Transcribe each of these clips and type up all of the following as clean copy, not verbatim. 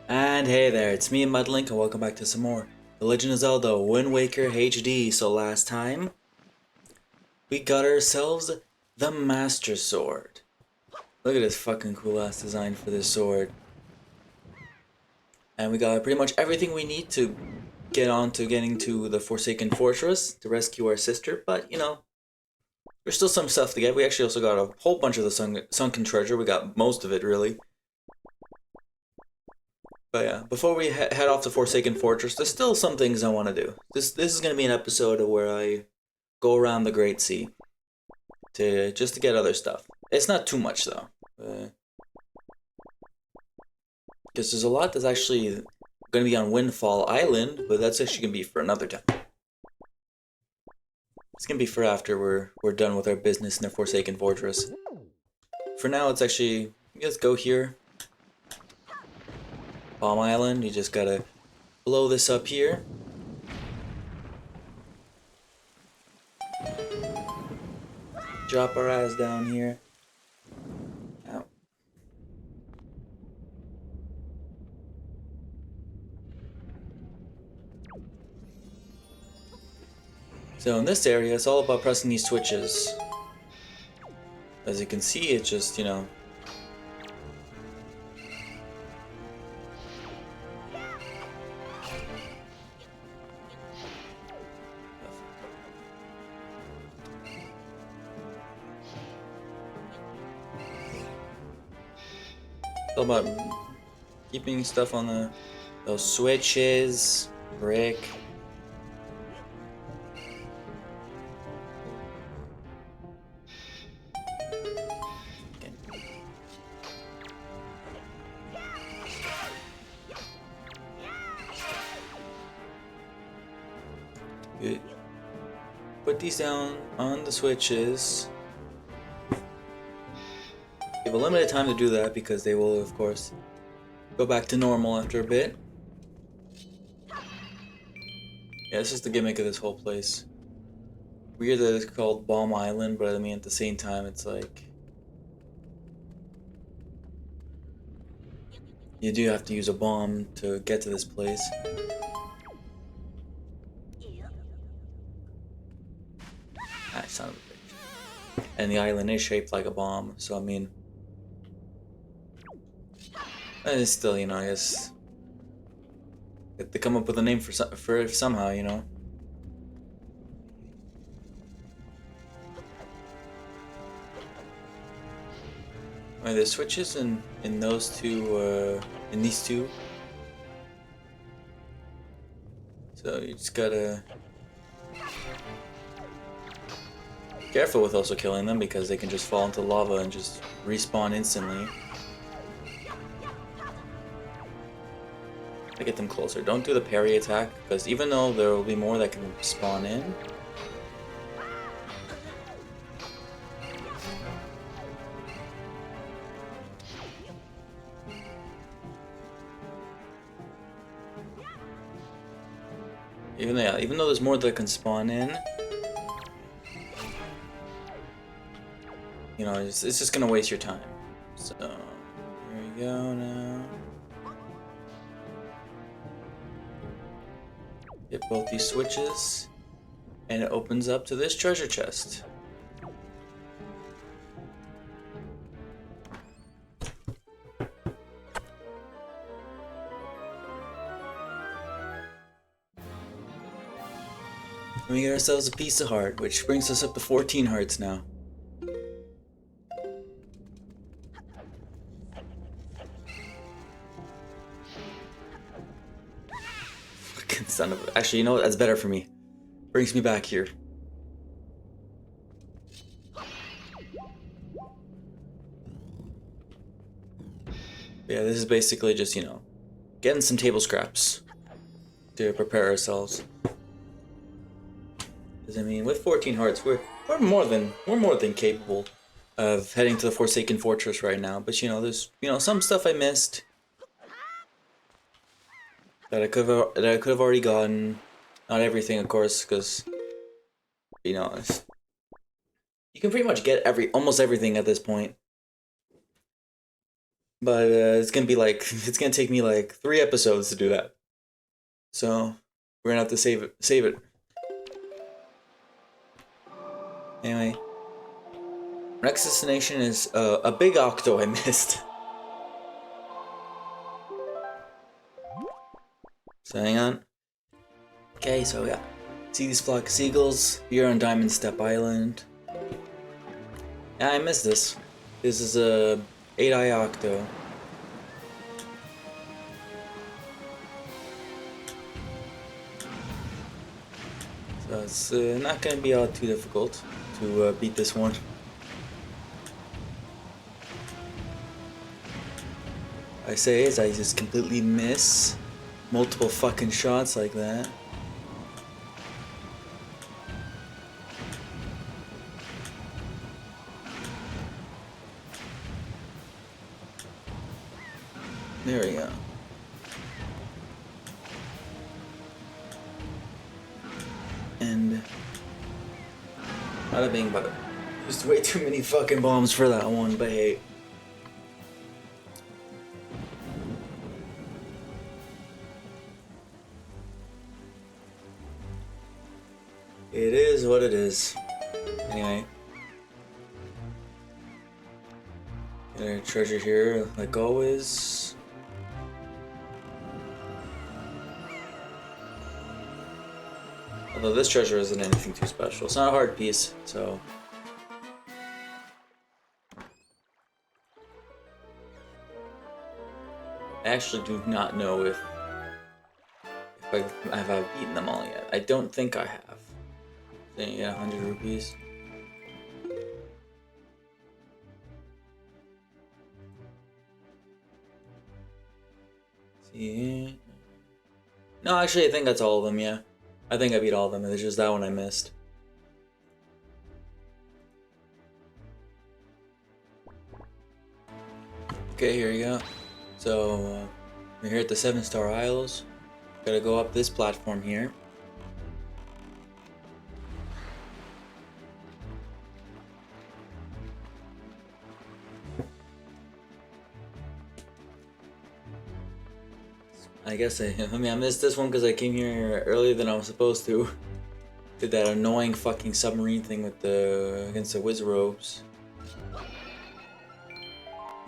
And hey there, it's me, Mudlink, and welcome back to some more The Legend of Zelda Wind Waker HD. So last time, we got ourselves the Master Sword. Look at this fucking cool ass design for this sword. And we got pretty much everything we need to get on to getting to the Forsaken Fortress to rescue our sister, but you know, there's still some stuff to get. We actually also got a whole bunch of the sunken treasure. We got most of it, really. But yeah, before we head off to Forsaken Fortress, there's still some things I want to do. This is gonna be an episode where I go around the Great Sea to just to get other stuff. It's not too much though, because there's a lot that's actually gonna be on Windfall Island, but that's actually gonna be for another time. It's gonna be for after we're done with our business in the Forsaken Fortress. For now, it's actually let's go here. Palm Island. You just gotta blow this up here. Drop our ass down here. Ow. So in this area, it's all about pressing these switches. As you can see, it just, you know... It's all about keeping stuff on those switches, brick. Good. Put these down on the switches. You have a limited time to do that because they will, of course, go back to normal after a bit. Yeah, this is the gimmick of this whole place. Weird that it's called Bomb Island, but I mean at the same time it's like... You do have to use a bomb to get to this place. Ah, son of a bitch. And the island is shaped like a bomb, so I mean... It's still, you know, I guess... They come up with a name for it somehow, you know? Alright, there's switches in those two, in these two. So you just gotta... be careful with also killing them because they can just fall into lava and just respawn instantly. To get them closer. Don't do the parry attack, because even though there will be more that can spawn in, even though there's more that can spawn in, you know, it's just gonna waste your time. So here we go now. Hit both these switches, and it opens up to this treasure chest. And we get ourselves a piece of heart, which brings us up to 14 hearts now. Fucking son of a... Actually, you know what? That's better for me. Brings me back here. Yeah, this is basically just, you know, getting some table scraps to prepare ourselves. Because I mean, with 14 hearts, we're more than capable of heading to the Forsaken Fortress right now. But you know, there's some stuff I missed that I could have already gotten. Not everything, of course, because you know you can pretty much get almost everything at this point. But it's gonna be like it's gonna take me like 3 episodes to do that. So we're gonna have to save it. Save it. Anyway, next destination is a big octo I missed. So hang on. Okay, so yeah, see these flock of seagulls here on Diamond Step Island. Yeah, I missed this. This is a 8-eye octo. So it's not gonna be all too difficult to beat this one. I say is I just completely miss multiple fucking shots like that. There we go. And bada bing bada. There's way too many fucking bombs for that one, but hey. It is what it is. Anyway. Got our treasure here, like always. Although this treasure isn't anything too special. It's not a hard piece, so... I actually do not know if I've beaten them all yet. I don't think I have. Then you get 100 rupees. See? No, actually I think that's all of them, yeah. I think I beat all of them, there's just that one I missed. Okay, here we go. So, we're here at the 7-Star Isles. Gotta go up this platform here. I guess I missed this one because I came here earlier than I was supposed to. Did that annoying fucking submarine thing with against the wizard ropes.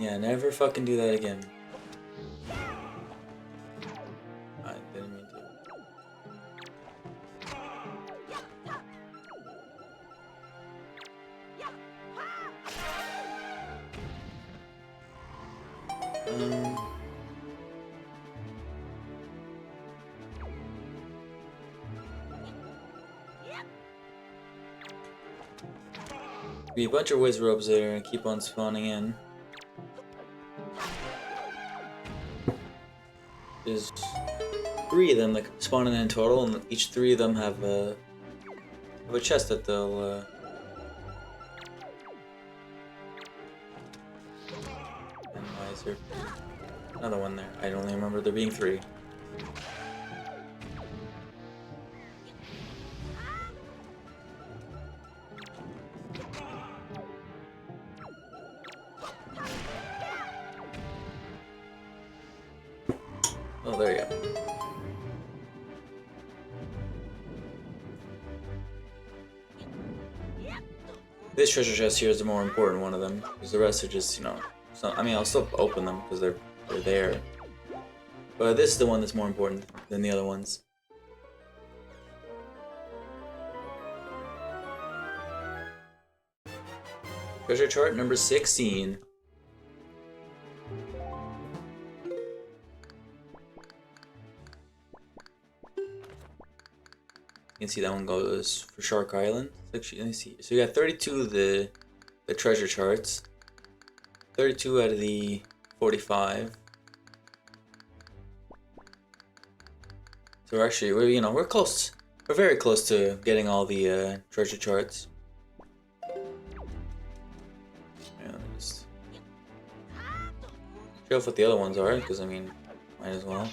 Yeah, never fucking do that again. I didn't mean to. Be a bunch of wizard ropes that are gonna keep on spawning in. There's 3 of them that spawn in total, and each 3 of them have a chest that they'll analyze. There another one there. I only remember there being 3. Oh, there you go. This treasure chest here is the more important one of them, because the rest are just, you know... So, I mean, I'll still open them, because they're there. But this is the one that's more important than the other ones. Treasure chart number 16. You can see that one goes for Shark Island. Actually, let me see. So you got 32 of the treasure charts. 32 out of the 45. So actually, we're close. We're very close to getting all the treasure charts. Yeah, just show off what the other ones are, because I mean, might as well.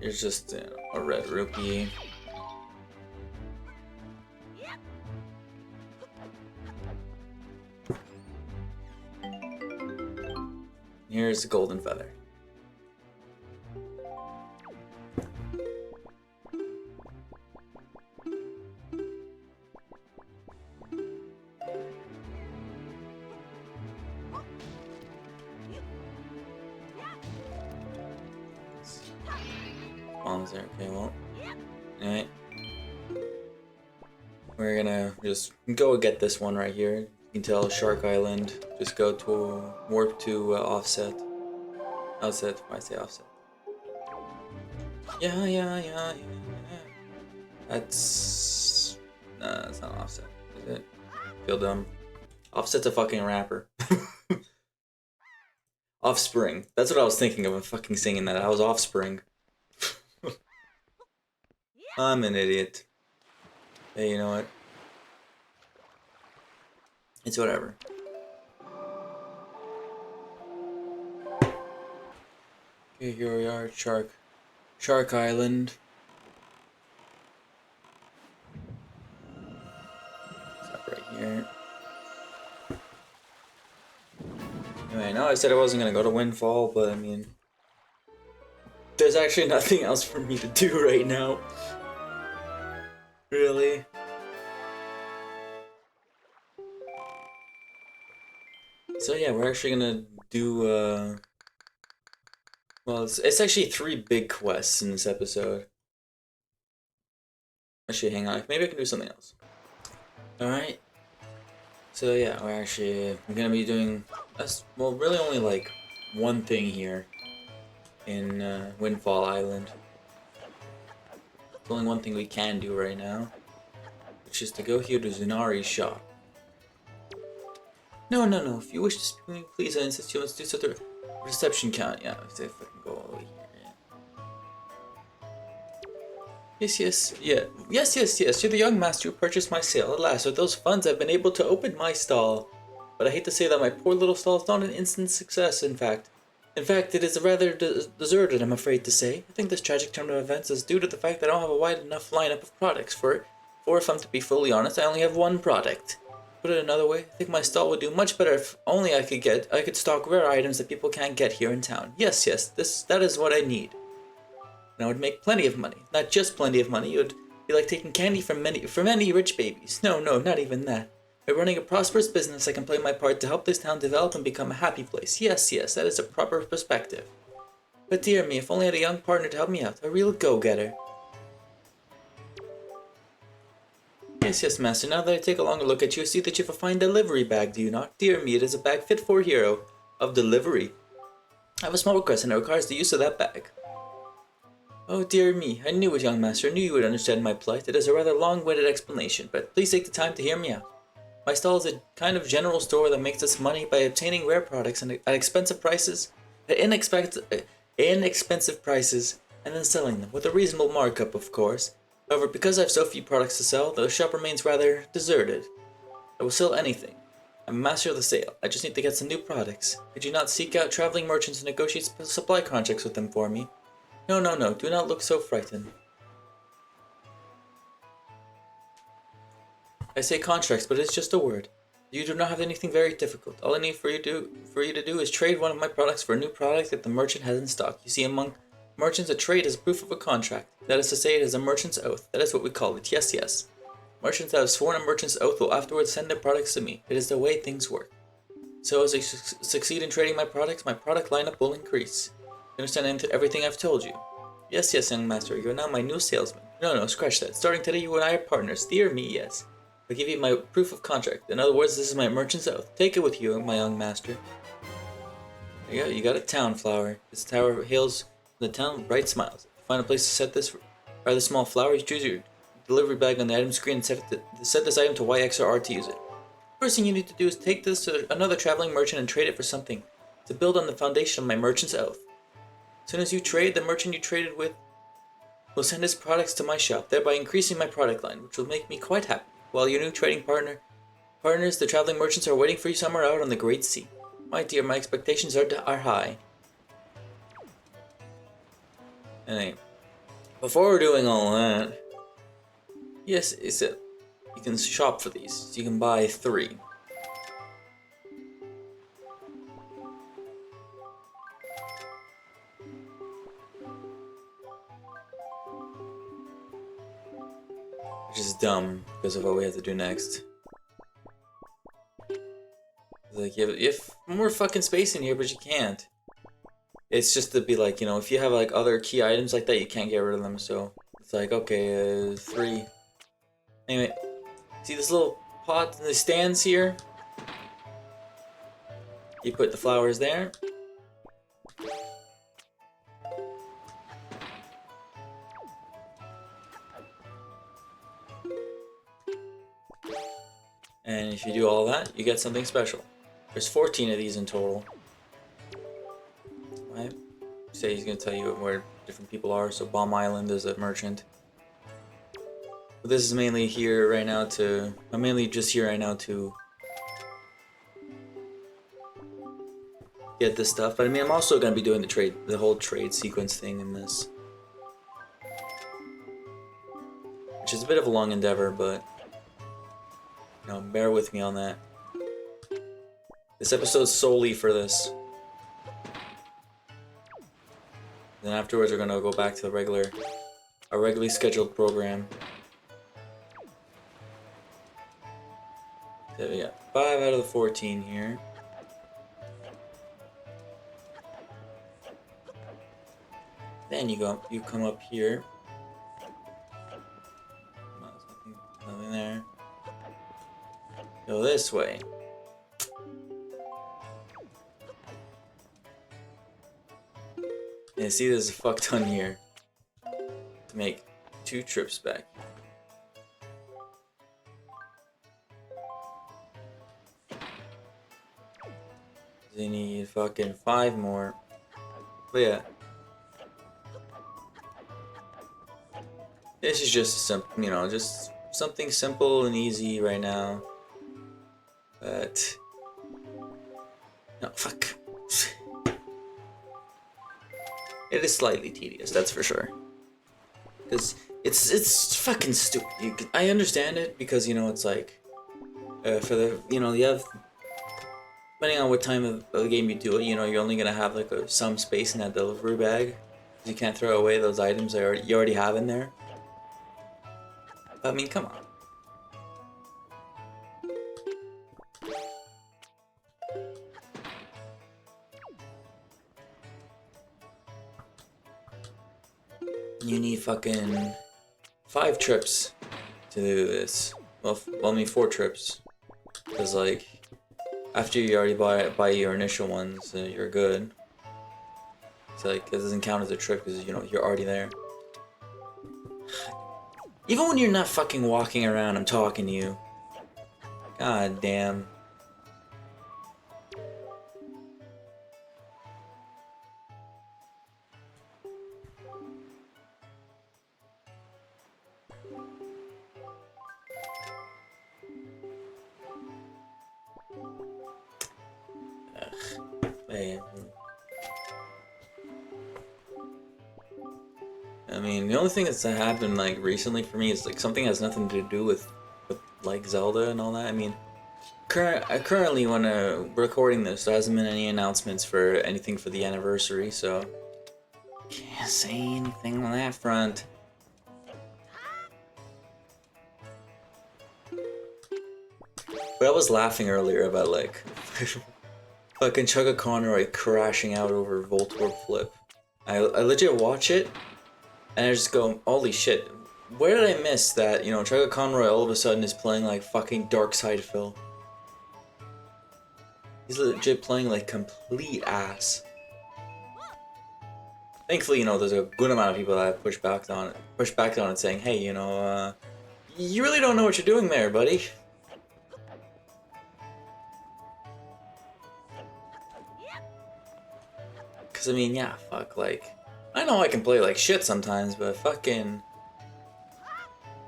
Here's just a red rupee. Here's the golden feather. Bombs there. Okay, well. Alright. We're gonna just go get this one right here. You can tell Shark Island. Just go to warp to offset. Offset. Why say offset? Yeah. That's that's not offset, is it? Feel dumb. Offset's a fucking rapper. Offspring. That's what I was thinking of. I'm fucking singing that. I was Offspring. I'm an idiot. Hey, you know what? It's whatever. Okay, here we are at Shark Island. Stop right here. Anyway, I know I said I wasn't gonna go to Windfall, but I mean, there's actually nothing else for me to do right now. Really? So yeah, we're actually gonna do, well, it's actually 3 big quests in this episode. Actually, hang on, maybe I can do something else. Alright. So yeah, we're gonna be doing, well, really only like one thing here in Windfall Island. There's only one thing we can do right now, which is to go here to Zunari's shop. No. If you wish to speak with me, please, I insist you must do so the reception count. Yeah, if I can go all the way here. Yeah. Yes. You're the young master who purchased my sale. Alas, with those funds, I've been able to open my stall. But I hate to say that my poor little stall is not an instant success, in fact. It is rather deserted, I'm afraid to say. I think this tragic turn of events is due to the fact that I don't have a wide enough lineup of products for it. Or if I'm to be fully honest, I only have one product. Put it another way, I think my stall would do much better if only I could stock rare items that people can't get here in town. Yes, that is what I need. And I would make plenty of money. Not just plenty of money, it would be like taking candy from many rich babies. No, not even that. By running a prosperous business, I can play my part to help this town develop and become a happy place. Yes, that is a proper perspective. But dear me, if only I had a young partner to help me out, a real go-getter. Yes, master. Now that I take a longer look at you, I see that you have a fine delivery bag, do you not? Dear me, it is a bag fit for a hero of delivery. I have a small request and it requires the use of that bag. Oh dear me, I knew it, young master. I knew you would understand my plight. It is a rather long-winded explanation, but please take the time to hear me out. My stall is a kind of general store that makes its money by obtaining rare products at inexpensive prices, and then selling them, with a reasonable markup, of course. However, because I have so few products to sell, the shop remains rather deserted. I will sell anything. I'm a master of the sale. I just need to get some new products. Could you not seek out traveling merchants and negotiate supply contracts with them for me? No. Do not look so frightened. I say contracts, but it's just a word. You do not have anything very difficult. All I need for you to do is trade one of my products for a new product that the merchant has in stock. You see, among merchants, a trade is proof of a contract. That is to say, it is a merchant's oath. That is what we call it. Yes. Merchants that have sworn a merchant's oath will afterwards send their products to me. It is the way things work. So as I succeed in trading my products, my product lineup will increase. You understand everything I've told you? Yes, young master. You are now my new salesman. No, scratch that. Starting today, you and I are partners. Dear me, yes. I'll give you my proof of contract. In other words, this is my merchant's oath. Take it with you, my young master. There you go. You got a town flower. This tower hails the town with bright smiles. Find a place to set this rather small flower. You choose your delivery bag on the item screen and set this item to YX or R to use it. First thing you need to do is take this to another traveling merchant and trade it for something to build on the foundation of my merchant's oath. As soon as you trade, the merchant you traded with will send his products to my shop, thereby increasing my product line, which will make me quite happy. While your new trading partners, the traveling merchants, are waiting for you somewhere out on the Great Sea. My dear, my expectations are high. Anyway, before we're doing all that, yes, you can shop for these. So you can buy 3. which is dumb because of what we have to do next. Like, you have more fucking space in here, but you can't. It's just to be like, you know, if you have like other key items like that, you can't get rid of them, so it's like, okay, 3. Anyway, see this little pot and the stands here? You put the flowers there. And if you do all that, you get something special. There's 14 of these in total. Right? Say he's gonna tell you where different people are. So Bomb Island is a merchant. But this is mainly here right now to... I'm mainly just here right now to get this stuff. But I mean, I'm also gonna be doing the whole trade sequence thing in this. Which is a bit of a long endeavor, but... you know, bear with me on that. This episode's solely for this. Then afterwards we're gonna go back to our regularly scheduled program. So yeah, 5 out of the 14 here. Then you come up here. Nothing there. Go this way. And see, there's a fuck ton here to make 2 trips back. They need fucking 5 more. But yeah, this is just you know, just something simple and easy right now. But no, fuck. It is slightly tedious, that's for sure. Because it's fucking stupid. I understand it because, you know, it's like for the, you know, you have, depending on what time of the game you do it, you know, you're only gonna have like some space in that delivery bag. You can't throw away those items that you already have in there. I mean, come on. You need fucking 5 trips to do this. Well, I mean 4 trips. Because, like, after you already buy your initial ones, you're good. It's like, it doesn't count as a trip because, you know, you're already there. Even when you're not fucking walking around, I'm talking to you. God damn. Man. I mean, the only thing that's happened like recently for me is like something that has nothing to do with like Zelda and all that. I mean, currently when recording this, there hasn't been any announcements for anything for the anniversary, so can't say anything on that front. But I was laughing earlier about like fucking Chugga Conroy crashing out over Voltorb Flip. I legit watch it, and I just go, holy shit, where did I miss that, you know, Chugga Conroy all of a sudden is playing like fucking Dark Side Phil. He's legit playing like complete ass. Thankfully, you know, there's a good amount of people that have pushed back on it saying, hey, you know, you really don't know what you're doing there, buddy. Cause I mean, yeah, fuck, like, I know I can play like shit sometimes, but fucking,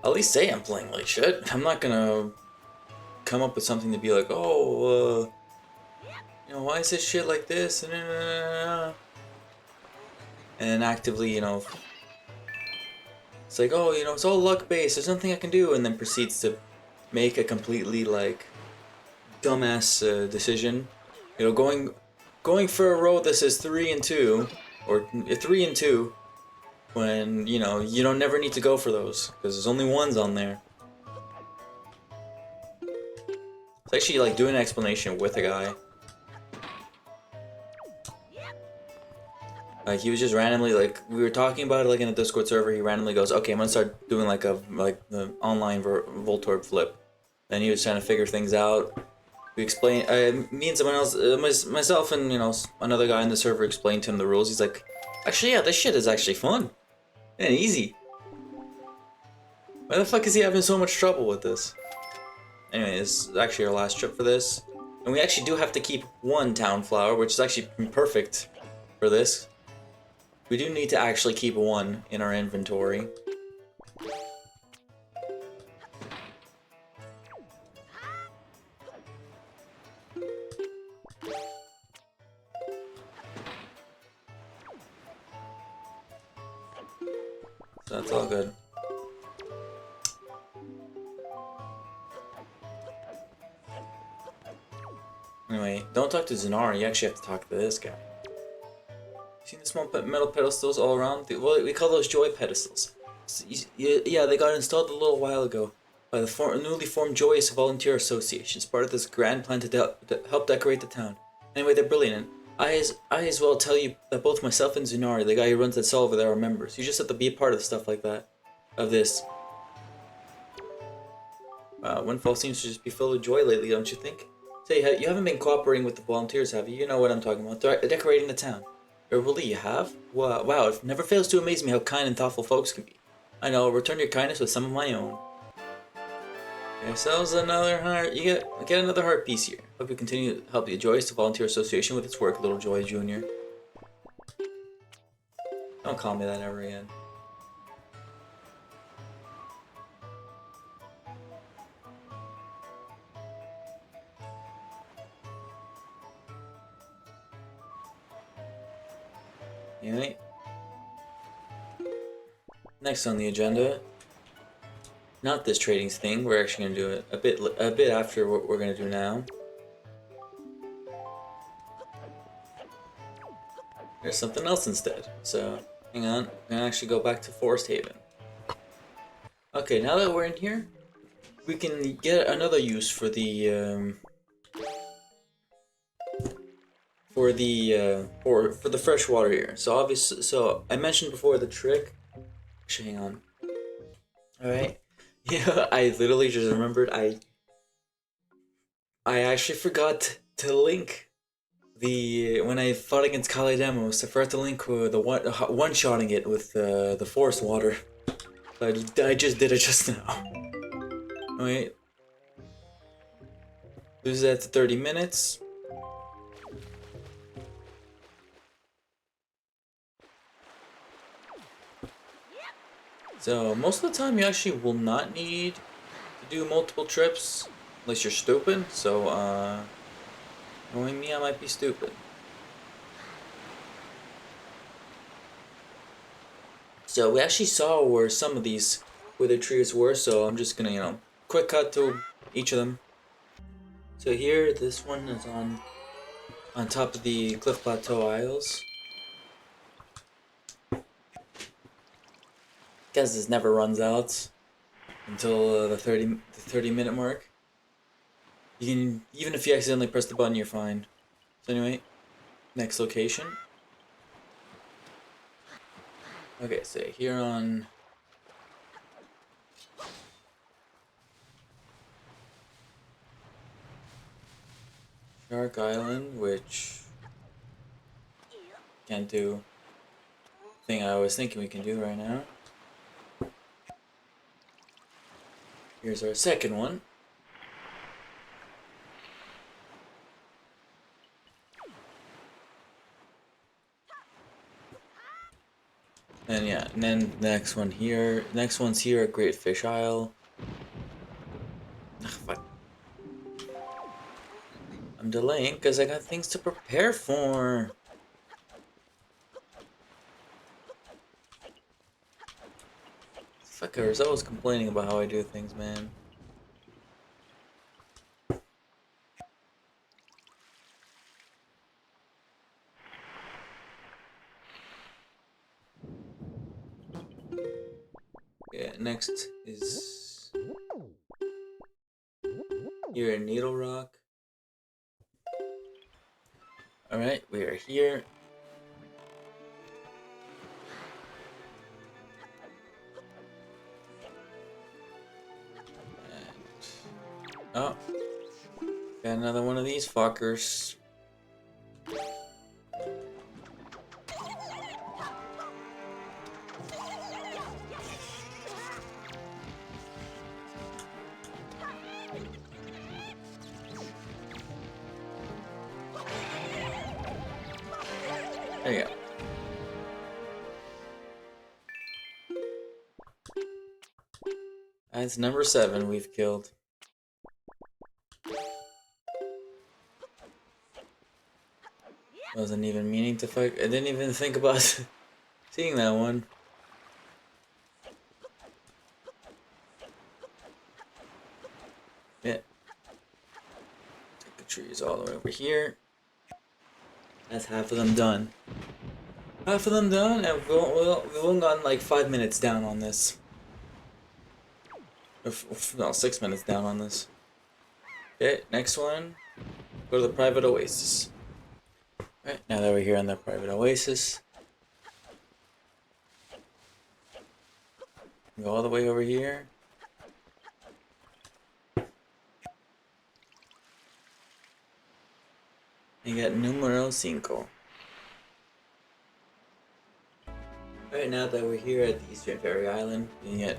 at least say I'm playing like shit. I'm not gonna come up with something to be like, oh, you know, why is this shit like this? And then actively, you know, it's like, oh, you know, it's all luck based, there's nothing I can do, and then proceeds to make a completely, like, dumbass decision. You know, going for a road that says 3 and 2, or 3 and 2, when, you know, you don't never need to go for those, because there's only 1s on there. It's actually like doing an explanation with a guy. Like he was just randomly like we were talking about it like in a Discord server. He randomly goes, "Okay, I'm gonna start doing like the online Voltorb flip." Then he was trying to figure things out. We explained, me and someone else, myself and another guy in the server explained to him the rules. He's like, "Actually, yeah, this shit is actually fun and easy. Why the fuck is he having so much trouble with this?" Anyway, this is actually our last trip for this, and we actually do have to keep one town flower, which is actually perfect for this. We do need to actually keep one in our inventory. So that's all good. Anyway, don't talk to Zenara, you actually have to talk to this guy. See the small metal pedestals all around? Well, we call those joy pedestals. Yeah, they got installed a little while ago by the newly formed Joyous Volunteer Association. It's part of this grand plan to help decorate the town. Anyway, they're brilliant. I as well tell you that both myself and Zunari, the guy who runs that cell over there, are members. You just have to be a part of stuff like that. Of this. Windfall seems to just be filled with joy lately, don't you think? Say, you haven't been cooperating with the volunteers, have you? You know what I'm talking about. Decorating the town. Or really, you have? Wow, it never fails to amaze me how kind and thoughtful folks can be. I know, I'll return your kindness with some of my own. Yourselves another heart. You get another heart piece here. Hope you continue to help the Joyous Volunteer Association with its work, Little Joy Jr. Don't call me that ever again. Anyway. Next on the agenda. Not this tradings thing. We're actually gonna do it a bit after what we're gonna do now. There's something else instead. So hang on. We're gonna actually go back to Forest Haven. Okay, now that we're in here, we can get another use for the for the fresh water here. So obviously, so I mentioned before the trick. Actually, hang on. All right. Yeah, I literally just remembered I actually forgot to link when I fought against Kali Demos. I forgot to link the one-shotting it with the forest water. I just did it just now. Wait. Lose that to 30 minutes. So most of the time you actually will not need to do multiple trips unless you're stupid. So knowing me, I might be stupid. So we actually saw where some of these wither trees were, so I'm just gonna, quick cut to each of them. So here, this one is on top of the Cliff Plateau Isles. Guess this never runs out until the 30 minute mark. You can, even if you accidentally press the button, you're fine. So anyway, next location. Okay, so here on Shark Island, which can't do the thing I was thinking we can do right now. Here's our second one. And yeah, and then the next one here. Next one's here at Great Fish Isle. Ugh, fuck. I'm delaying because I got things to prepare for. Fuckers, always complaining about how I do things, man. Yeah, next is Here in Needle Rock. Alright, we are here. Oh, got another one of these fuckers. There you go. That's number 7 we've killed. Wasn't even meaning to fight. I didn't even think about seeing that one. Yeah. Take the trees all the way over here. That's half of them done. Half of them done, and we've only gotten like 5 minutes down on this. No, 6 minutes down on this. Okay, next one. Go to the private oasis. Alright, now that we're here on the private oasis, go all the way over here. You got numero 5. Alright, now that we're here at the Eastern Fairy Island, you get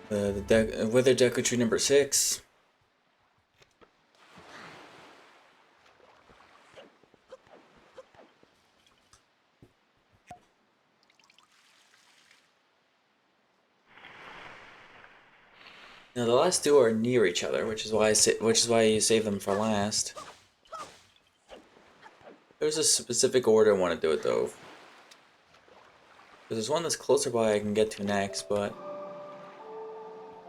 the Weather Deco Tree number 6. Now the last two are near each other, which is why you save them for last. There's a specific order I want to do it though. There's one that's closer by I can get to next, but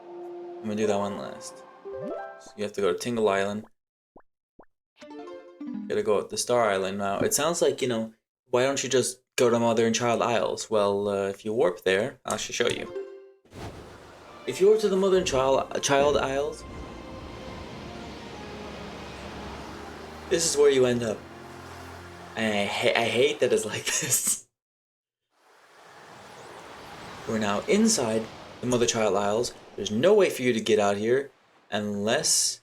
I'm gonna do that one last. So you have to go to Tingle Island. Gotta go to Star Island now. It sounds like, why don't you just go to Mother and Child Isles? Well, if you warp there, I should show you. If you warp to the Mother and Child Isles, this is where you end up. And I hate that it's like this. We're now inside the Mother Child Isles. There's no way for you to get out here unless...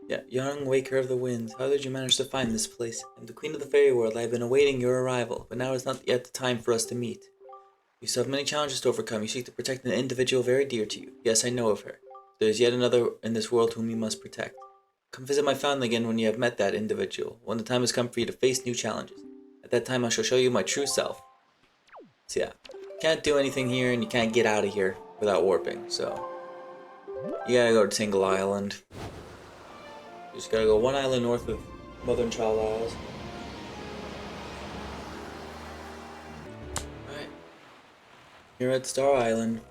Yeah, young Waker of the Winds, how did you manage to find this place? I'm the Queen of the Fairy World. I have been awaiting your arrival, but now is not yet the time for us to meet. You still have many challenges to overcome. You seek to protect an individual very dear to you. Yes, I know of her. There is yet another in this world whom you must protect. Come visit my fountain again when you have met that individual, when the time has come for you to face new challenges. At that time, I shall show you my true self. So yeah, can't do anything here, and you can't get out of here without warping, so... You gotta go to Tingle Island. You just gotta go one island north of Mother and Child Isles. Alright. You're at Star Island.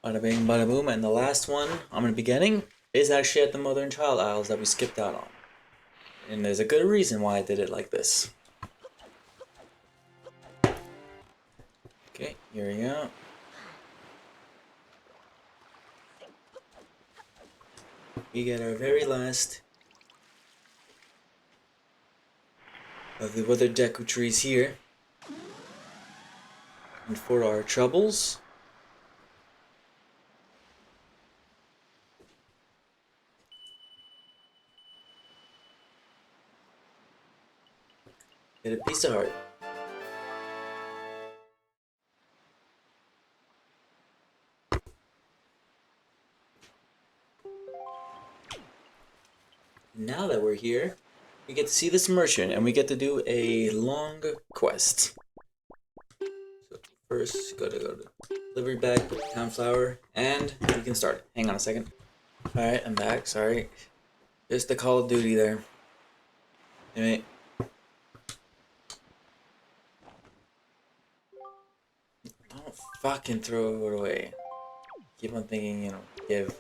Bada bing, bada boom, and the last one I'm gonna be getting is actually at the Mother and Child Isles that we skipped out on. And there's a good reason why I did it like this. Okay, here we go. We get our very last of the Weather Deco trees here. And for our troubles, get a piece of heart. Now that we're here, we get to see this merchant and we get to do a long quest. So first, gotta go to delivery bag, put the town flower, and we can start. Hang on a second. Alright, I'm back, sorry. Just the Call of Duty there. Anyway. Don't fucking throw it away. Keep on thinking, give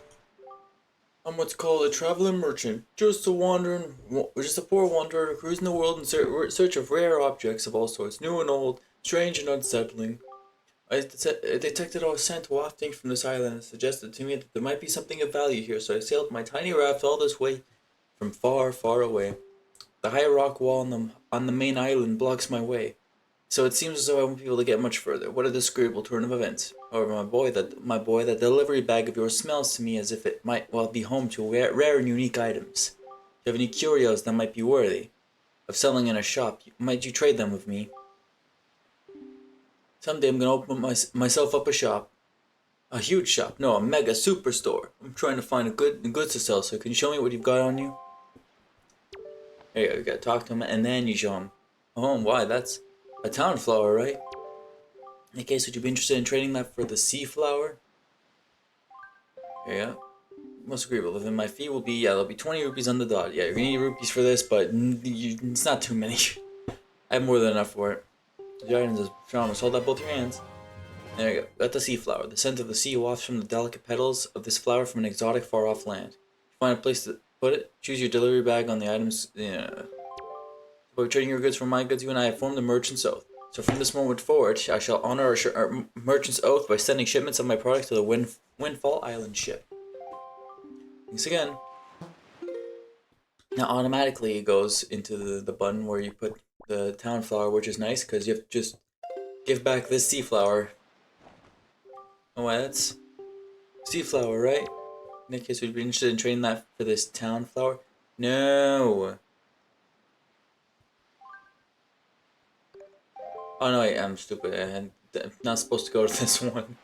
I'm what's called a traveling merchant, just a poor wanderer cruising the world in search of rare objects of all sorts, new and old, strange and unsettling. I detected a scent wafting from this island and suggested to me that there might be something of value here, so I sailed my tiny raft all this way from far, far away. The high rock wall on the main island blocks my way, so it seems as though I won't be able to get much further. What a disagreeable turn of events. However, that delivery bag of yours smells to me as if it might well be home to rare and unique items. Do you have any curios that might be worthy of selling in a shop? Might you trade them with me? Someday I'm gonna open myself up a shop. A huge shop. No, a mega superstore. I'm trying to find goods to sell, so can you show me what you've got on you? There you go, you gotta talk to him, and then you show him. Oh, why, that's a town flower, right? In that case, would you be interested in trading that for the sea flower? There you go. Most agreeable. Then my fee will be, there'll be 20 rupees on the dot. Yeah, you're gonna need rupees for this, but it's not too many. I have more than enough for it. The items is promise. Hold up both your hands. There you go. Got the sea flower. The scent of the sea wafts from the delicate petals of this flower from an exotic far-off land. Find a place to put it. Choose your delivery bag on the items. Yeah. By trading your goods for my goods, you and I have formed a merchant's oath. So from this moment forward, I shall honor our merchant's oath by sending shipments of my products to the Windfall Island ship. Thanks again. Now automatically it goes into the button where you put the town flower, which is nice because you have to just give back this sea flower. Oh, wait, that's sea flower, right? In that case, we'd be interested in trading that for this town flower. No. Oh no, wait, I'm stupid. I'm not supposed to go to this one.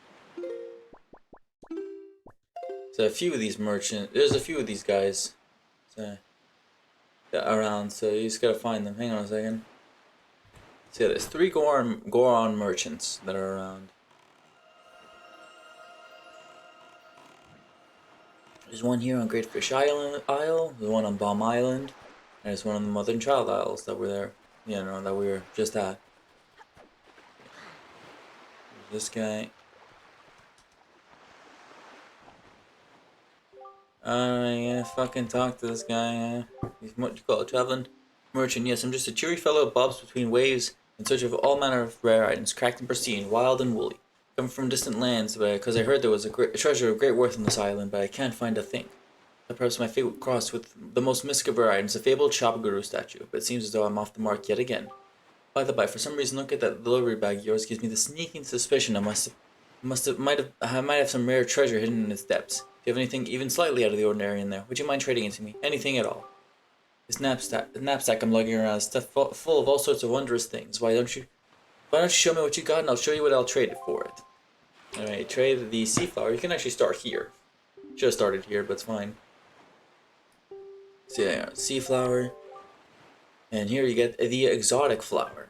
So a few of these there's a few of these guys around, so you just gotta find them. Hang on a second. So yeah, there's 3 Goron merchants that are around. There's one here on Great Fish Isle, there's one on Bomb Island, and there's one on the Mother and Child Isles that were there, that we were just at. There's this guy. Yeah, fucking talk to this guy. He's what you call a traveling merchant. Yes, I'm just a cheery fellow who bobs between waves in search of all manner of rare items, cracked and pristine, wild and woolly. Come from distant lands, because I heard there was a treasure of great worth on this island, but I can't find a thing. Perhaps my fate would cross with the most mystical of items, the fabled Shopaguru statue, but it seems as though I'm off the mark yet again. By the by, for some reason, look at that delivery bag of yours gives me the sneaking suspicion I might have some rare treasure hidden in its depths. If you have anything even slightly out of the ordinary in there, would you mind trading it to me? Anything at all. This knapsack I'm lugging around is stuffed full of all sorts of wondrous things. Why don't you show me what you got and I'll show you what I'll trade it for it. Alright, trade the sea flower. You can actually start here. Should have started here, but it's fine. So yeah, sea flower. And here you get the exotic flower.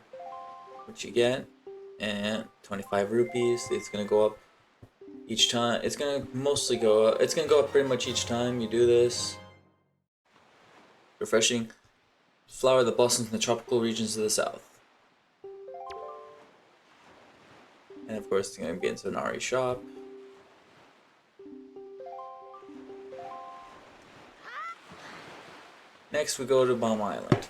What you get, and 25 rupees. It's gonna go up each time. It's gonna mostly go up. It's gonna go up pretty much each time you do this. Refreshing flower that blossoms in the tropical regions of the south. And of course, it's gonna get into an Ari shop. Next, we go to Bomb Island.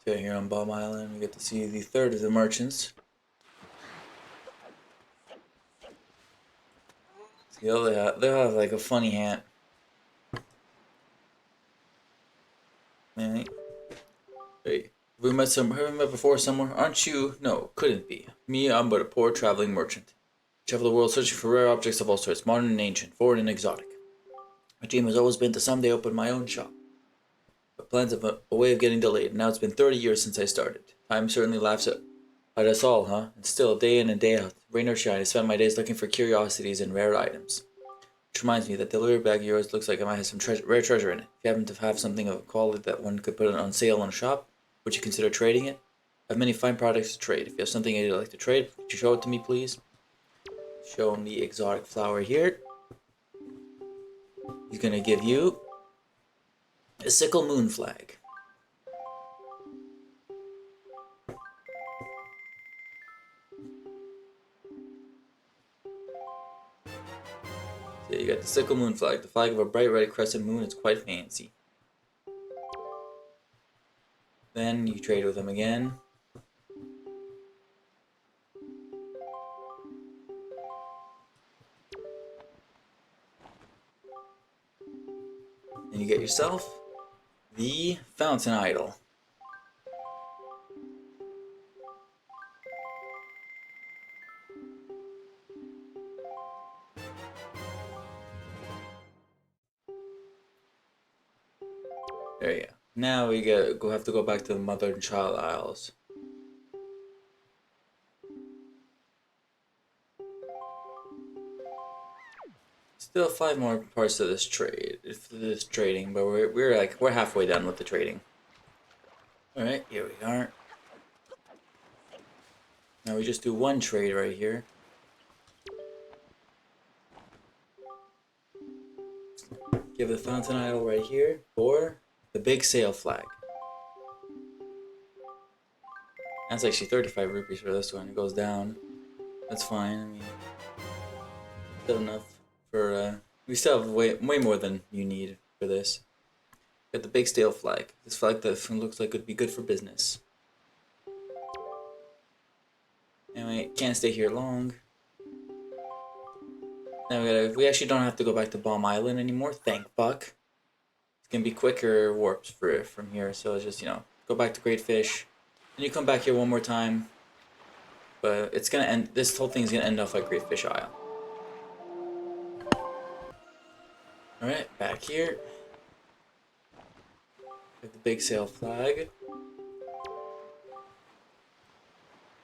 So here on Bomb Island, we get to see the third of the merchants. See, they'll have like a funny hat. Hey, have we met before somewhere? Aren't you? No, couldn't be. Me, I'm but a poor traveling merchant. I travel the world searching for rare objects of all sorts, modern and ancient, foreign and exotic. My dream has always been to someday open my own shop. But plans have a way of getting delayed, and now it's been 30 years since I started. Time certainly laughs at us all, huh? And still, day in and day out, rain or shine, I spend my days looking for curiosities and rare items. Which reminds me, that delivery bag of yours looks like it might have some rare treasure in it. If you happen to have something of quality that one could put on sale in a shop, would you consider trading it? I have many fine products to trade. If you have something you'd like to trade, could you show it to me, please? Show him the exotic flower here. He's gonna give you a sickle moon flag. So you got the sickle moon flag, the flag of a bright red crescent moon. It's quite fancy. Then you trade with him again. And you get yourself the fountain idol. There you go. Now we have to go back to the mother and child isles. Still 5 more parts of this trading, but we're halfway done with the trading. All right, here we are. Now we just do one trade right here. Give the fountain idol right here for the big sail flag. That's actually 35 rupees for this one. It goes down. That's fine. I mean, still enough for we still have way more than you need for this. Got the big sail flag. This flag that looks like it'd be good for business. Anyway, can't stay here long. Now we actually don't have to go back to Bomb Island anymore, thank fuck. It's gonna be quicker warps from here, so it's just, go back to Great Fish. Then you come back here one more time. But it's gonna end, this whole thing's gonna end off at Great Fish Isle. Alright, back here. With the big sail flag.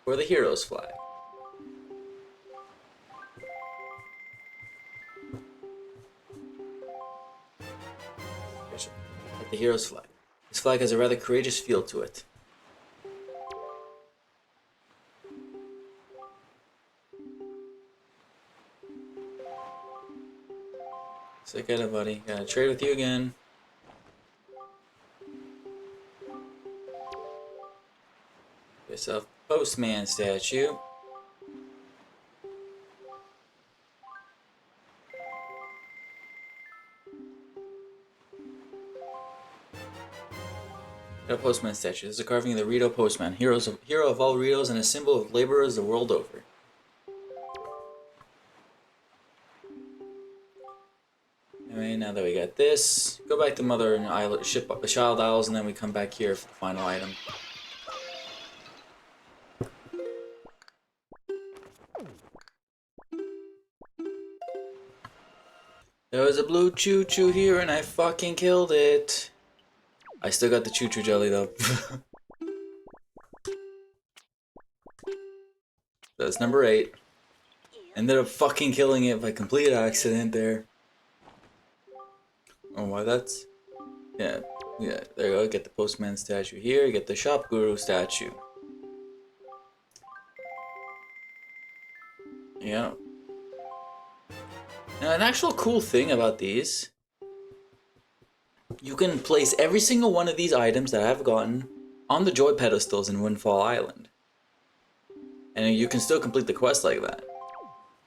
For the hero's flag. The hero's flag. This flag has a rather courageous feel to it. So get it, buddy. Gotta trade with you again. Get yourself Postman statue. A postman statue. This is a carving of the Rito Postman, hero of all Ritos and a symbol of laborers the world over. Anyway, now that we got this, go back to Mother and Child Isles, and then we come back here for the final item. There was a blue choo-choo here, and I fucking killed it. I still got the choo-choo jelly though. That's number 8. Ended up fucking killing it by complete accident there. Oh, why that's... Yeah, there you go. Get the postman statue here. Get the shop guru statue. Yeah. Now, an actual cool thing about these, you can place every single one of these items that I've gotten on the joy pedestals in Windfall Island. And you can still complete the quest like that.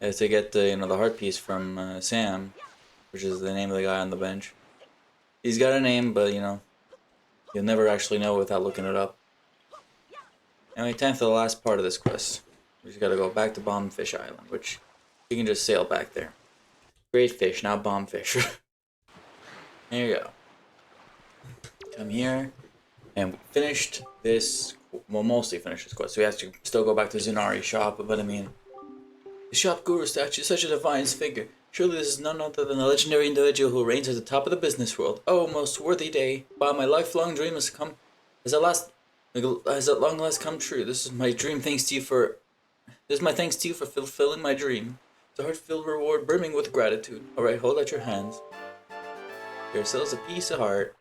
To get the, the heart piece from Sam, which is the name of the guy on the bench. He's got a name, but you'll never actually know without looking it up. Anyway, time for the last part of this quest. We just gotta go back to Bombfish Island, which you can just sail back there. Great fish, not bombfish. There you go. Come here, and we finished this. Well, mostly finished this quest. So we have to still go back to Zunari's shop, but I mean, the shop guru statue is such a divine figure. Surely this is none other than the legendary individual who reigns at the top of the business world. Oh, most worthy day! Wow, my lifelong dream has at long last come true. This is my dream. This is my thanks to you for fulfilling my dream. It's a heart-filled reward brimming with gratitude. All right, hold out your hands. Yourselves a piece of heart.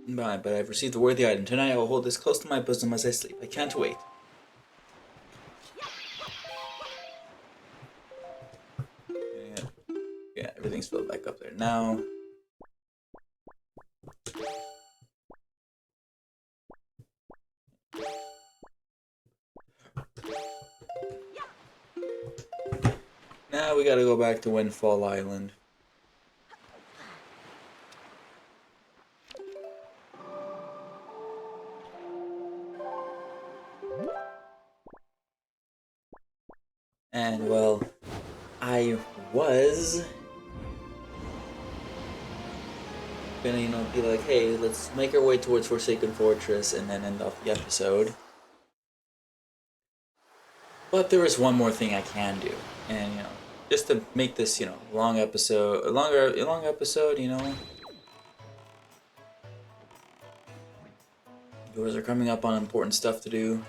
Bye, but I've received a worthy item. Tonight I will hold this close to my bosom as I sleep. I can't wait. Yeah, everything's filled back up there now. Now we gotta go back to Windfall Island. And well, I was gonna, be like, hey, let's make our way towards Forsaken Fortress and then end off the episode. But there is one more thing I can do, and just to make this, long episode, a long episode, Yours are coming up on important stuff to do.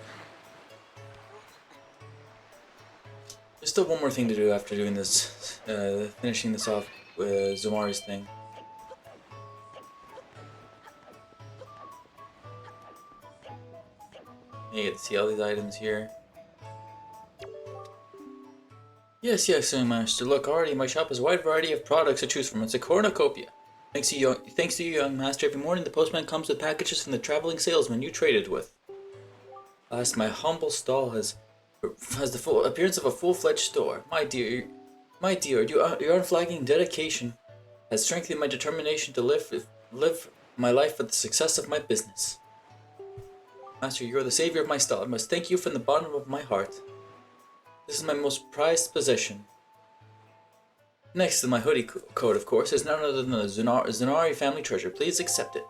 There's still one more thing to do after doing this, finishing this off with Zumari's thing. You get to see all these items here. Yes, young master. Look, already in my shop has a wide variety of products to choose from. It's a cornucopia. Thanks to you, young master. Every morning the postman comes with packages from the traveling salesman you traded with. Last, my humble stall has the full appearance of a full-fledged store. My dear, your unflagging dedication has strengthened my determination to live my life for the success of my business. Master, you are the savior of my stall. I must thank you from the bottom of my heart. This is my most prized possession. Next to my hoodie coat, of course, is none other than the Zunari family treasure. Please accept it.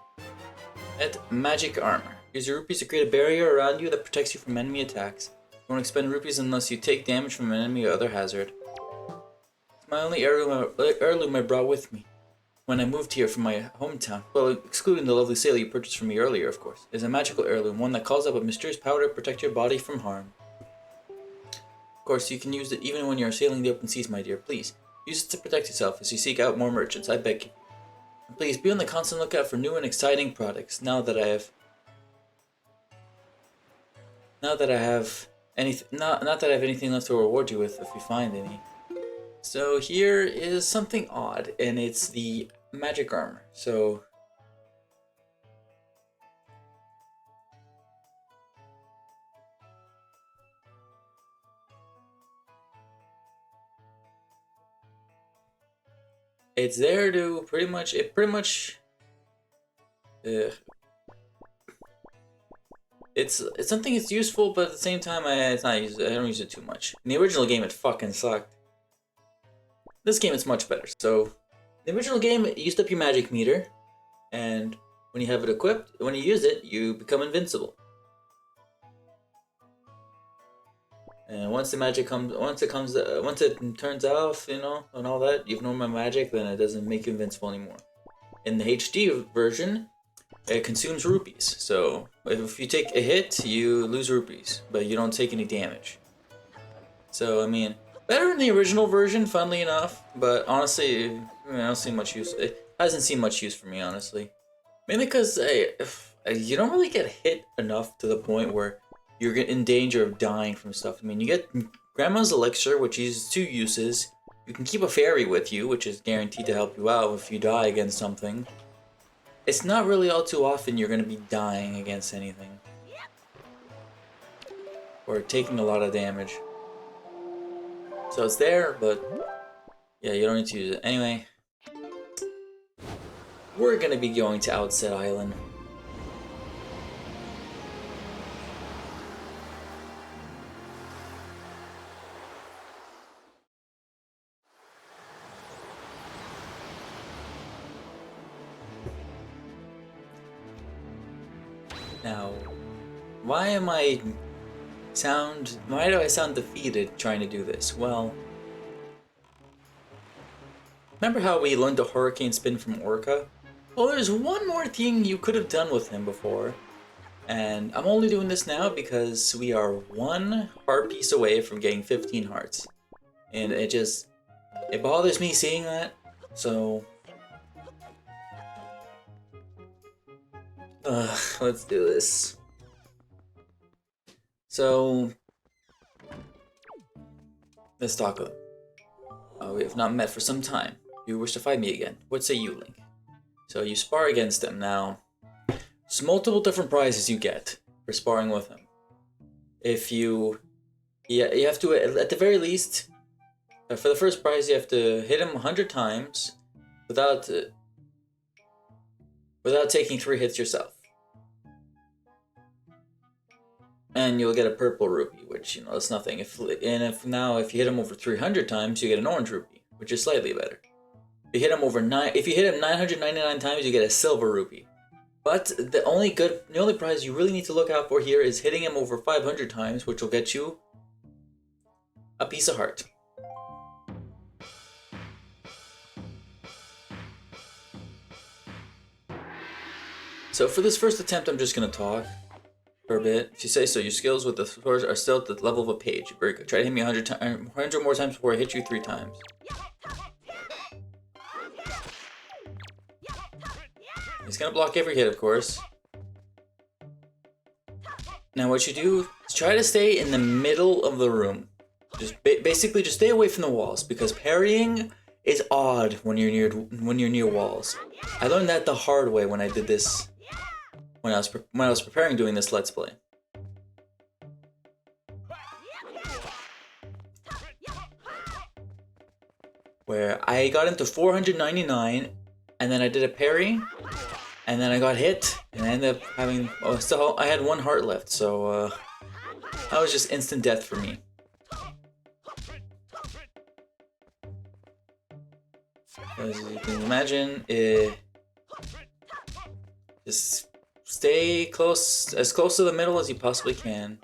Et magic armor. Use your rupees to create a barrier around you that protects you from enemy attacks. You won't expend rupees unless you take damage from an enemy or other hazard. It's my only heirloom I brought with me when I moved here from my hometown. Well, excluding the lovely sail you purchased from me earlier, of course. It's a magical heirloom, one that calls up a mysterious power to protect your body from harm. Of course, you can use it even when you are sailing the open seas, my dear. Please, use it to protect yourself as you seek out more merchants, I beg you. And please, be on the constant lookout for new and exciting products. Not that I have anything left to reward you with if you find any. So here is something odd, and it's the magic armor. So it's there to pretty much it's something that's useful, but at the same time I don't use it too much. In the original game it fucking sucked. This game it's much better. So the original game it used up your magic meter, and when you have it equipped, when you use it, you become invincible. And once it turns off, and all that, you've known my magic, then it doesn't make you invincible anymore. In the HD version, it consumes rupees. So if you take a hit, you lose rupees, but you don't take any damage. So I mean, better in the original version, funnily enough. But honestly, I don't see much use. It hasn't seen much use for me, honestly. Mainly because you don't really get hit enough to the point where you're in danger of dying from stuff. I mean, you get Grandma's Elixir, which uses 2 uses. You can keep a fairy with you, which is guaranteed to help you out if you die against something. It's not really all too often you're going to be dying against anything. Or taking a lot of damage. So it's there, but yeah, you don't need to use it. Anyway, we're going to be going to Outset Island. Now, why do I sound defeated trying to do this? Well, remember how we learned the hurricane spin from Orca? Well, there's one more thing you could have done with him before, and I'm only doing this now because we are 1 heart piece away from getting 15 hearts. And it bothers me seeing that, so let's do this. So, let's talk. We have not met for some time. You wish to fight me again. What say you, Link? So you spar against him. Now, there's multiple different prizes you get for sparring with him. You have to, at the very least, For the first prize, you have to hit him 100 times without taking 3 hits yourself. And you'll get a purple rupee, which, you know, that's nothing. If you hit him over 300 times, you get an orange rupee, which is slightly better. If you hit him 999 times, you get a silver rupee. But the only prize you really need to look out for here is hitting him over 500 times, which will get you a piece of heart. So for this first attempt, I'm just going to talk for a bit. If you say so, your skills with the swords are still at the level of a page. Very good. Try to hit me 100 more times before I hit you 3 times. He's going to block every hit, of course. Now what you do is try to stay in the middle of the room. Basically just stay away from the walls, because parrying is odd when you're near walls. I learned that the hard way when I did this. When I was preparing doing this Let's Play. Where I got into 499, and then I did a parry, and then I got hit, and I ended up having... I had 1 heart left, so that was just instant death for me. As you can imagine, just stay as close to the middle as you possibly can.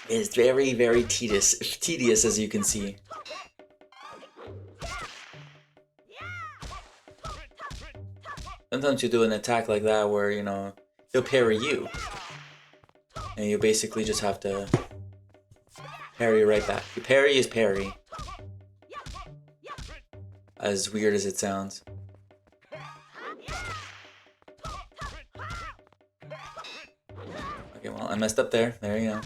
It's very, very tedious, as you can see. Sometimes you do an attack like that where, you know, he'll parry you, and you basically just have to parry right back. Your parry is parry. As weird as it sounds. Okay, well, I messed up there. There you go.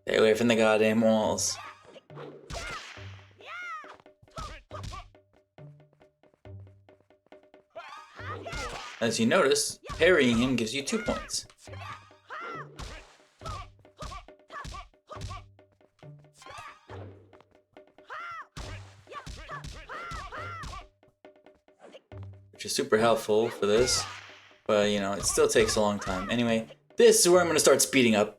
Stay away from the goddamn walls. As you notice, parrying him gives you 2 points. Which is super helpful for this, but you know, it still takes a long time. Anyway, this is where I'm going to start speeding up.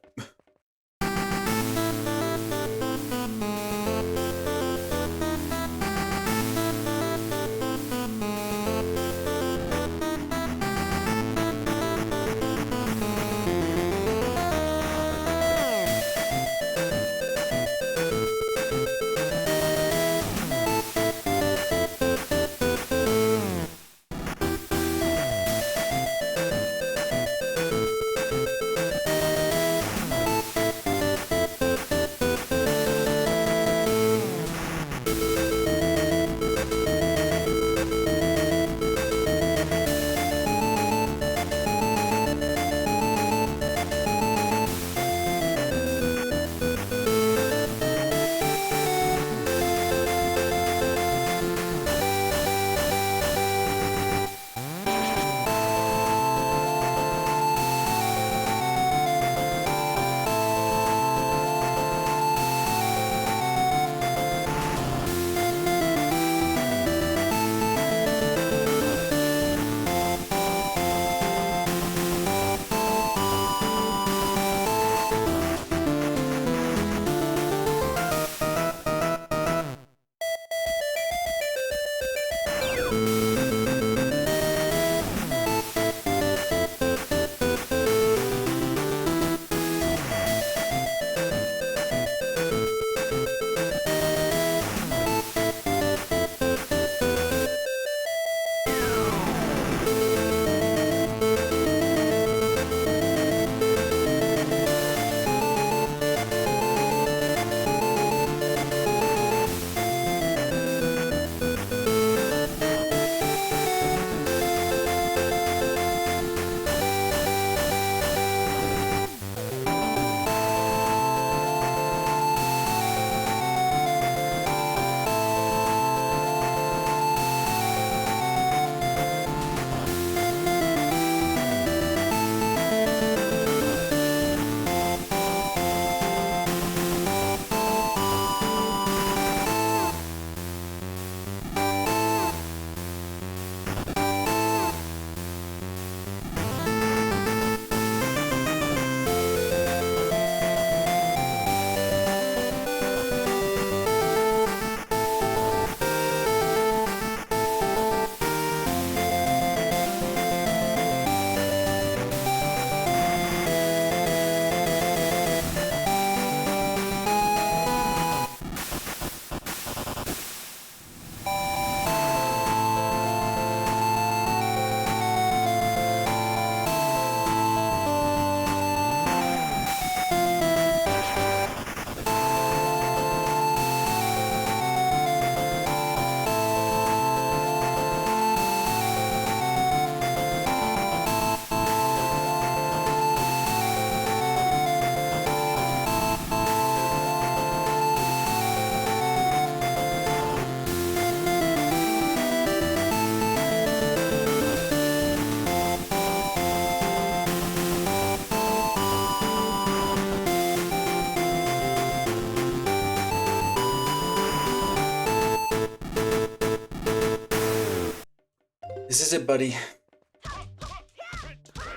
This is it, buddy.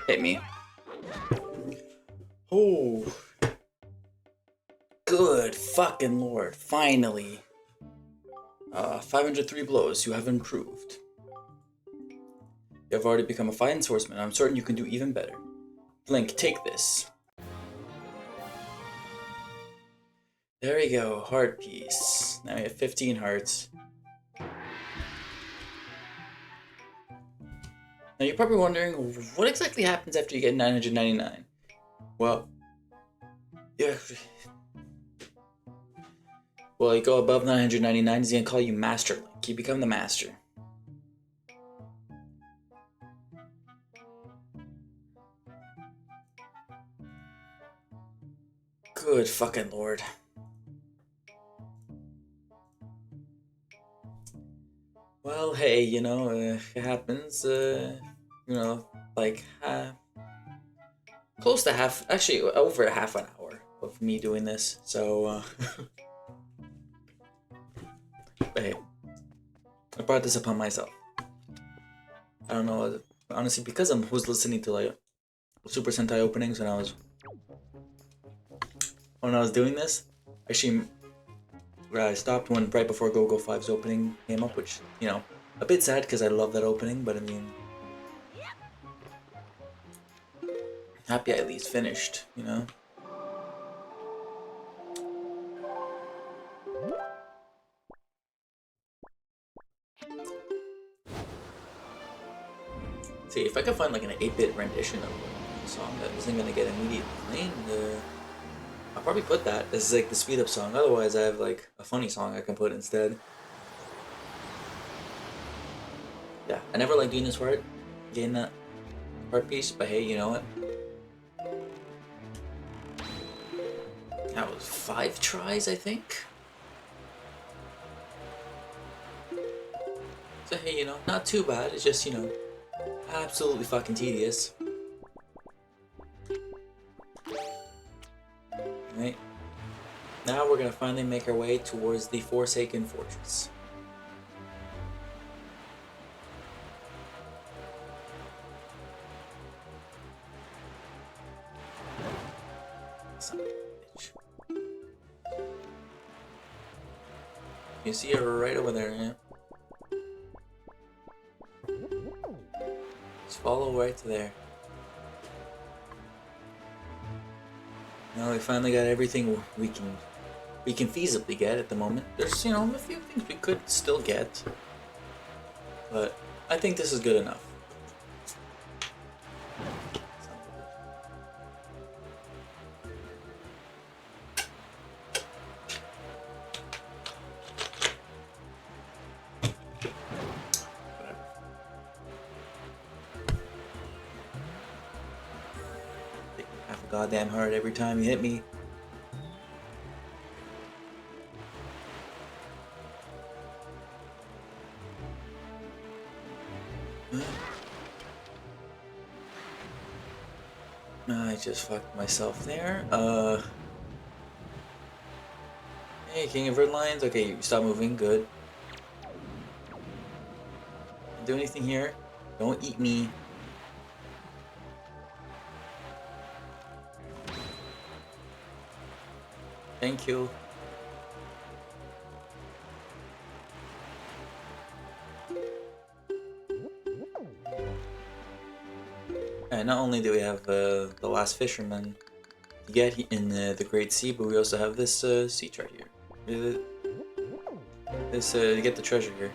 Hit me. Oh. Good fucking lord. Finally. 503 blows. You have improved. You have already become a fine swordsman. I'm certain you can do even better. Blink, take this. There we go. Heart piece. Now we have 15 hearts. Now you're probably wondering, what exactly happens after you get 999? Well, yeah. Well, you go above 999, he's gonna call you Master Link. You become the Master. Good fucking lord. Well, hey, you know, it happens, you know, like, close to half, actually, over half an hour of me doing this, so, but hey, I brought this upon myself. I don't know, honestly, because I was listening to, like, Super Sentai openings when I was doing this, actually, I stopped when right before Go-Go 5's opening came up, which, you know, a bit sad because I love that opening, but I mean, happy I at least finished, you know? See, if I can find like an 8-bit rendition of a song that isn't gonna get immediately cleaned, I'll probably put that as like the speed up song. Otherwise, I have like a funny song I can put instead. Yeah, I never liked doing this part, getting that part piece, but hey, you know what? That was 5 tries, I think. So hey, you know, not too bad. It's just, you know, absolutely fucking tedious. Right? Now we're gonna finally make our way towards the Forsaken Fortress. Son of a bitch. You see it right over there, yeah? Just follow right to there. Now we finally got everything we can feasibly get at the moment. There's, you know, a few things we could still get, but I think this is good enough. Whatever. Take half a goddamn heart every time you hit me. I just fucked myself there. Hey, King of Red Lions. Okay, you stop moving. Good. Do anything here. Don't eat me. Thank you. And not only do we have the last fisherman to get in the Great Sea, but we also have this sea chart here. This to get the treasure here.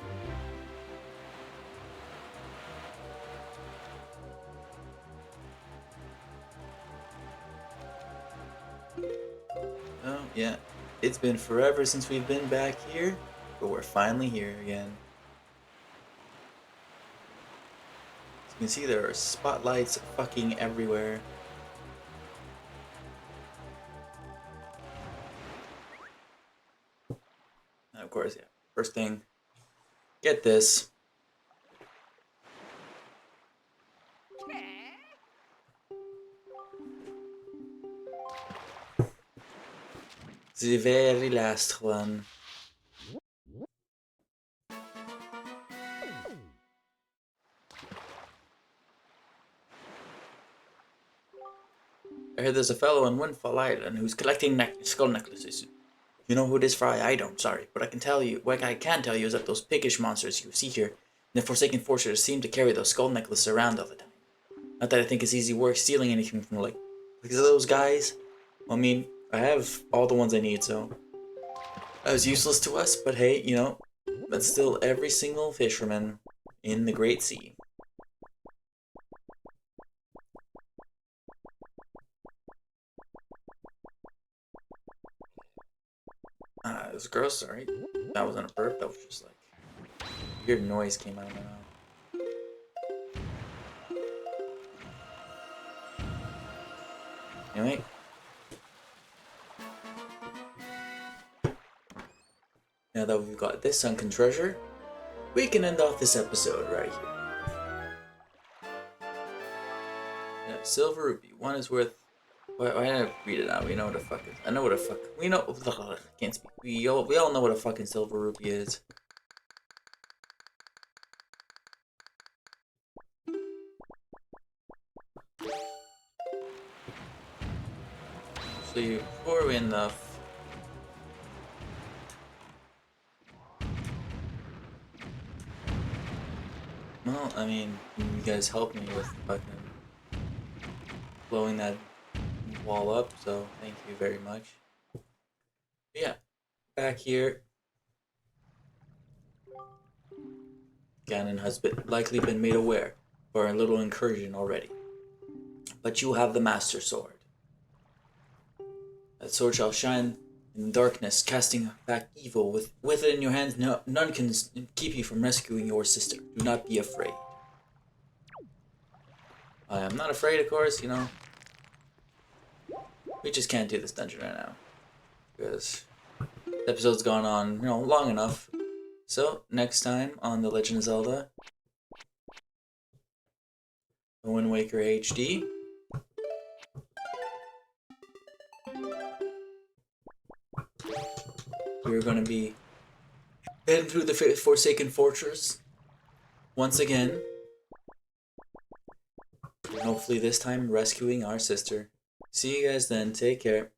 Oh yeah, it's been forever since we've been back here, but we're finally here again. As you can see, there are spotlights fucking everywhere. And of course, yeah, first thing, get this. The very last one. I heard there's a fellow on Windfall Island who's collecting skull necklaces. You know who it is, Fry? I don't, sorry. But I can tell you, what I can tell you is that those piggish monsters you see here in the Forsaken Fortress seem to carry those skull necklaces around all the time. Not that I think it's easy work stealing anything from, like, because of those guys. I mean, I have all the ones I need, so that was useless to us, but hey, you know, that's still every single fisherman in the Great Sea. It was gross, sorry. That wasn't a burp, that was just like weird noise came out of my mouth. Anyway. Now that we've got this sunken treasure, we can end off this episode right here. Yeah, silver rupee. One is worth. Why did I read it out? We know what a fuck is. I know what a fuck. We know. Can't speak. We all know what a fucking silver rupee is. So before we end off. Well, I mean, you guys helped me with fucking blowing that wall up, so thank you very much. But yeah, back here, Ganon has likely been made aware of our little incursion already. But you have the Master Sword. That sword shall shine in the darkness, casting back evil. With it in your hands, none can keep you from rescuing your sister. Do not be afraid. I am not afraid, of course, you know. We just can't do this dungeon right now. Because the episode's gone on, you know, long enough. So, next time on The Legend of Zelda, Wind Waker HD. We're going to be heading through the Forsaken Fortress once again. And hopefully this time rescuing our sister. See you guys then. Take care.